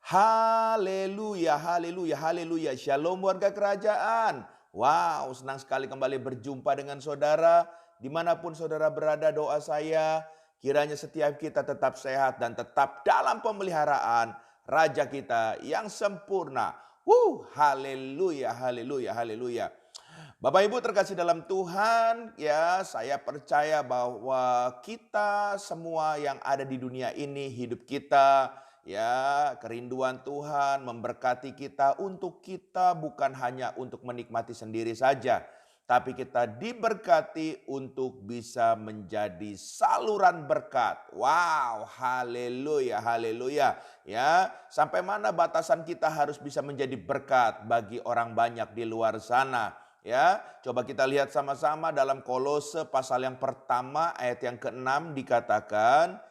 Haleluya, haleluya, haleluya. Shalom warga kerajaan. Wow, senang sekali kembali berjumpa dengan saudara. Dimanapun saudara berada, doa saya kiranya setiap kita tetap sehat dan tetap dalam pemeliharaan Raja kita yang sempurna. Haleluya, haleluya, haleluya. Bapak Ibu terkasih dalam Tuhan, ya saya percaya bahwa kita semua yang ada di dunia ini, hidup kita, ya kerinduan Tuhan memberkati kita untuk kita bukan hanya untuk menikmati sendiri saja, tapi kita diberkati untuk bisa menjadi saluran berkat. Wow, haleluya, haleluya. Ya, sampai mana batasan kita harus bisa menjadi berkat bagi orang banyak di luar sana. Ya, coba kita lihat sama-sama dalam Kolose pasal yang pertama ayat yang ke-6 dikatakan,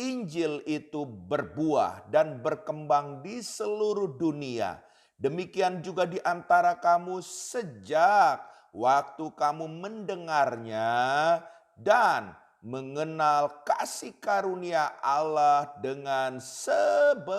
Injil itu berbuah dan berkembang di seluruh dunia. Demikian juga di antara kamu sejak waktu kamu mendengarnya dan mengenal kasih karunia Allah dengan sebenarnya.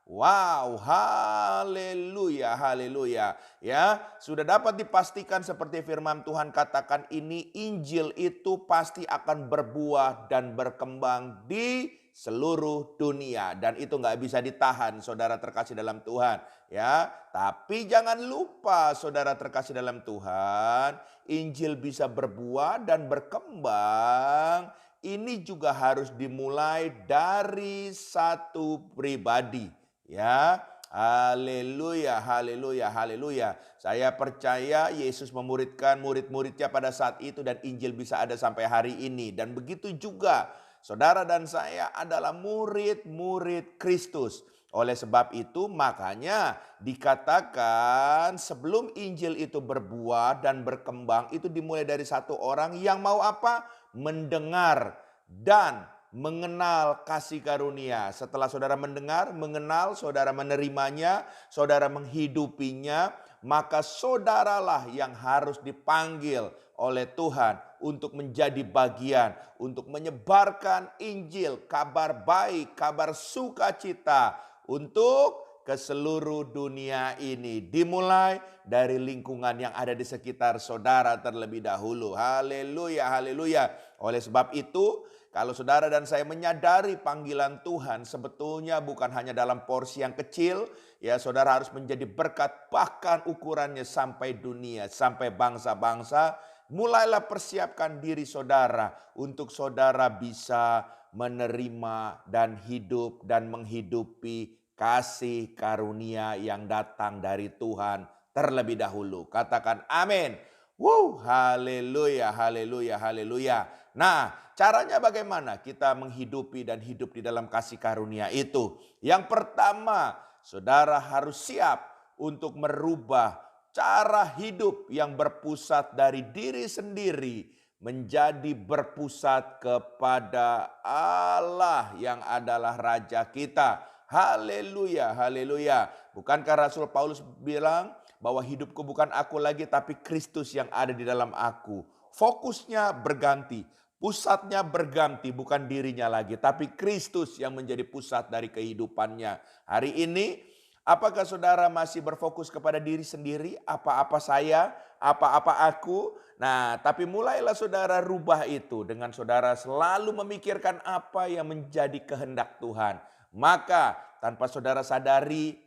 Wow, haleluya, haleluya. Ya, sudah dapat dipastikan seperti firman Tuhan katakan ini Injil itu pasti akan berbuah dan berkembang di seluruh dunia. Dan itu nggak bisa ditahan saudara terkasih dalam Tuhan. Ya, tapi jangan lupa saudara terkasih dalam Tuhan, Injil bisa berbuah dan berkembang. Ini juga harus dimulai dari satu pribadi. Ya, haleluya, haleluya, haleluya. Saya percaya Yesus memuridkan murid-muridnya pada saat itu dan Injil bisa ada sampai hari ini. Dan begitu juga saudara dan saya adalah murid-murid Kristus. Oleh sebab itu makanya dikatakan sebelum Injil itu berbuah dan berkembang itu dimulai dari satu orang yang mau apa? Mendengar dan mengenal kasih karunia. Setelah saudara mendengar, mengenal, saudara menerimanya, saudara menghidupinya, maka saudaralah yang harus dipanggil oleh Tuhan untuk menjadi bagian, untuk menyebarkan Injil, kabar baik, kabar sukacita untuk ke seluruh dunia ini. Dimulai dari lingkungan yang ada di sekitar saudara terlebih dahulu. Haleluya, haleluya. Oleh sebab itu, kalau saudara dan saya menyadari panggilan Tuhan sebetulnya bukan hanya dalam porsi yang kecil, ya saudara harus menjadi berkat bahkan ukurannya sampai dunia, sampai bangsa-bangsa. Mulailah persiapkan diri saudara untuk saudara bisa menerima dan hidup dan menghidupi kasih karunia yang datang dari Tuhan terlebih dahulu. Katakan amin. Haleluya, haleluya, haleluya. Nah, caranya bagaimana kita menghidupi dan hidup di dalam kasih karunia itu? Yang pertama, saudara harus siap untuk merubah cara hidup yang berpusat dari diri sendiri menjadi berpusat kepada Allah yang adalah Raja kita. Haleluya, haleluya. Bukankah Rasul Paulus bilang bahwa hidupku bukan aku lagi tapi Kristus yang ada di dalam aku. Fokusnya berganti. Pusatnya berganti, bukan dirinya lagi, tapi Kristus yang menjadi pusat dari kehidupannya. Hari ini, apakah saudara masih berfokus kepada diri sendiri? Apa-apa saya, apa-apa aku? Nah, tapi mulailah saudara rubah itu dengan saudara selalu memikirkan apa yang menjadi kehendak Tuhan. Maka tanpa saudara sadari,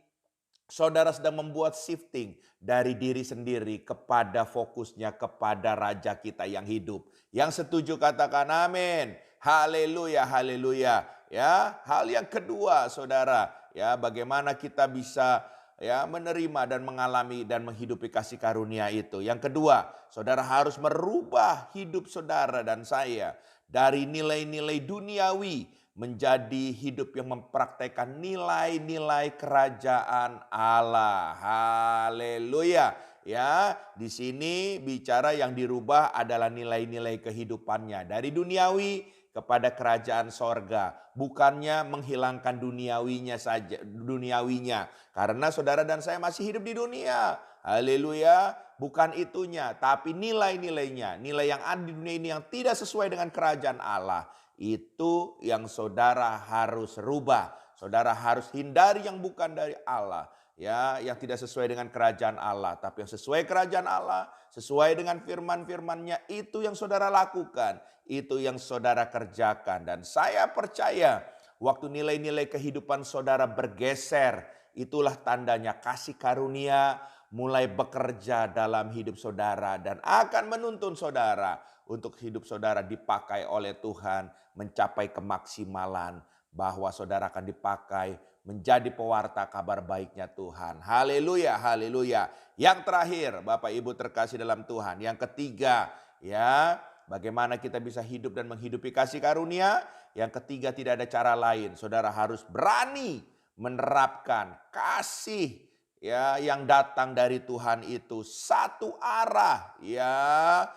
saudara sedang membuat shifting dari diri sendiri kepada fokusnya kepada Raja kita yang hidup. Yang setuju katakan amin. Haleluya, haleluya. Ya, hal yang kedua saudara, ya bagaimana kita bisa ya menerima dan mengalami dan menghidupi kasih karunia itu. Yang kedua, saudara harus merubah hidup saudara dan saya dari nilai-nilai duniawi menjadi hidup yang mempraktekkan nilai-nilai kerajaan Allah. Haleluya. Ya, di sini bicara yang dirubah adalah nilai-nilai kehidupannya dari duniawi kepada kerajaan sorga. Bukannya menghilangkan duniawinya saja, duniawinya. Karena saudara dan saya masih hidup di dunia. Haleluya. Bukan itunya, tapi nilai-nilainya. Nilai yang ada di dunia ini yang tidak sesuai dengan kerajaan Allah. Itu yang saudara harus rubah. Saudara harus hindari yang bukan dari Allah. Ya, yang tidak sesuai dengan kerajaan Allah. Tapi yang sesuai kerajaan Allah, sesuai dengan firman-firmannya, itu yang saudara lakukan. Itu yang saudara kerjakan. Dan saya percaya waktu nilai-nilai kehidupan saudara bergeser, itulah tandanya kasih karunia mulai bekerja dalam hidup saudara dan akan menuntun saudara untuk hidup saudara dipakai oleh Tuhan mencapai kemaksimalan, bahwa saudara akan dipakai menjadi pewarta kabar baiknya Tuhan. Haleluya, haleluya. Yang terakhir, Bapak Ibu terkasih dalam Tuhan, yang ketiga, ya, bagaimana kita bisa hidup dan menghidupi kasih karunia? Yang ketiga, tidak ada cara lain. Saudara harus berani menerapkan kasih, ya, yang datang dari Tuhan itu satu arah, ya,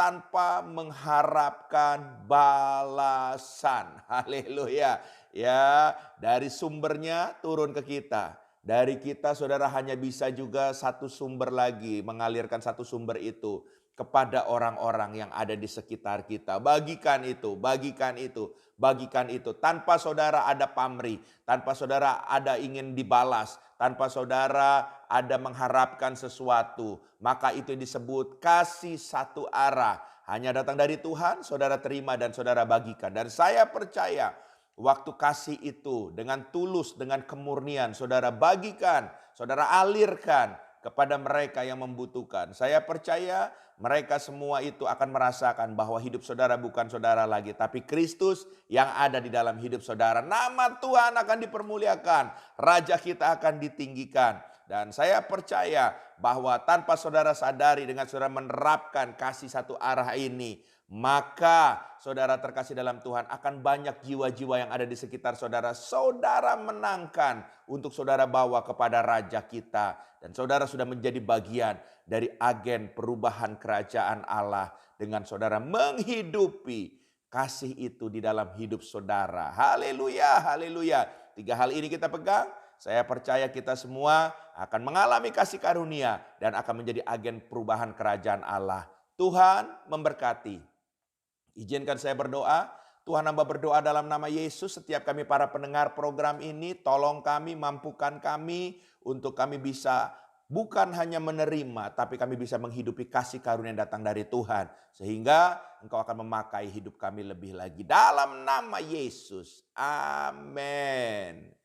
tanpa mengharapkan balasan. Haleluya. Ya, dari sumbernya turun ke kita. Dari kita saudara hanya bisa juga satu sumber lagi, mengalirkan satu sumber itu kepada orang-orang yang ada di sekitar kita. Bagikan itu, bagikan itu, bagikan itu. Tanpa saudara ada pamrih, tanpa saudara ada ingin dibalas, tanpa saudara ada mengharapkan sesuatu. Maka itu disebut kasih satu arah. Hanya datang dari Tuhan, saudara terima dan saudara bagikan. Dan saya percaya waktu kasih itu dengan tulus, dengan kemurnian, saudara bagikan, saudara alirkan kepada mereka yang membutuhkan. Saya percaya mereka semua itu akan merasakan bahwa hidup saudara bukan saudara lagi, tapi Kristus yang ada di dalam hidup saudara. Nama Tuhan akan dipermuliakan, Raja kita akan ditinggikan. Dan saya percaya bahwa tanpa saudara sadari, dengan saudara menerapkan kasih satu arah ini, maka saudara terkasih dalam Tuhan, akan banyak jiwa-jiwa yang ada di sekitar saudara. Saudara menangkan untuk saudara bawa kepada Raja kita. Dan saudara sudah menjadi bagian dari agen perubahan kerajaan Allah dengan saudara menghidupi kasih itu di dalam hidup saudara. Haleluya, haleluya. 3 hal ini kita pegang. Saya percaya kita semua akan mengalami kasih karunia dan akan menjadi agen perubahan kerajaan Allah. Tuhan memberkati. Izinkan saya berdoa. Tuhan, hamba berdoa dalam nama Yesus, setiap kami para pendengar program ini, tolong kami, mampukan kami untuk kami bisa bukan hanya menerima, tapi kami bisa menghidupi kasih karunia yang datang dari Tuhan. Sehingga Engkau akan memakai hidup kami lebih lagi. Dalam nama Yesus. Amin.